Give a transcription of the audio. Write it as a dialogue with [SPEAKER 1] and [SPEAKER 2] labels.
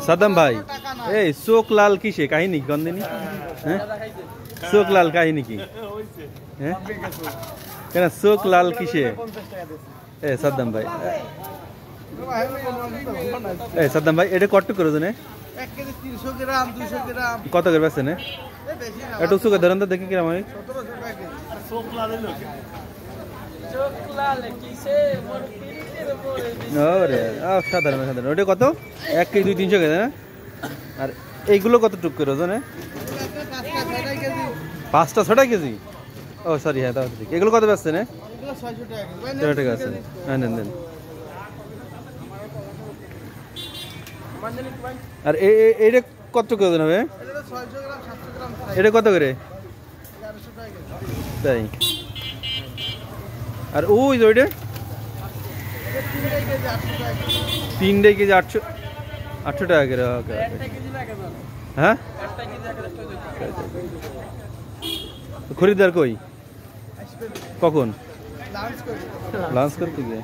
[SPEAKER 1] সাদ্দাম ভাই এই চোখ লাল কিসে কাহিনী গন্দিনী হ্যাঁ চোখ লাল কাহিনী কি হ্যাঁ কেন চোখ লাল কিসে এ সাদ্দাম ভাই এই সাদ্দাম ভাই এটা কত করে জানে
[SPEAKER 2] 1 কেজি 300 গ্রাম 200 গ্রাম
[SPEAKER 1] কত করে বেচেন একটু সুখে ধরেন তো দেখি কিরম হয়
[SPEAKER 2] 1700 টাকা কেজি চোখ লাল কিসে মোর পিরিতের উপরে
[SPEAKER 1] ওরে সাধারণ সাধারণ ওটা কত 1 কেজি 300 কেজি না আর এইগুলো কত টুক করে জানে 5টা 6টা কেজি ও সরি হ্যাঁ তাও ঠিক এগুলো কত বেচছেন
[SPEAKER 2] এগুলো 600 টাকা
[SPEAKER 1] 600 টাকা আছে হ্যাঁ নেন নেন আর এইটা কত করে দেন হবে
[SPEAKER 2] এটা 600 গ্রাম 700 গ্রাম
[SPEAKER 1] এটা কত করে
[SPEAKER 2] 1100 টাকা কেজি
[SPEAKER 1] তাই আর ওই যে ওইটা
[SPEAKER 2] 3 কেজি 800 টাকা
[SPEAKER 1] 800 টাকা করে ওকে হ্যাঁ খরিদ্দার কই কখন
[SPEAKER 2] লাঞ্চ
[SPEAKER 1] করতে গিয়ে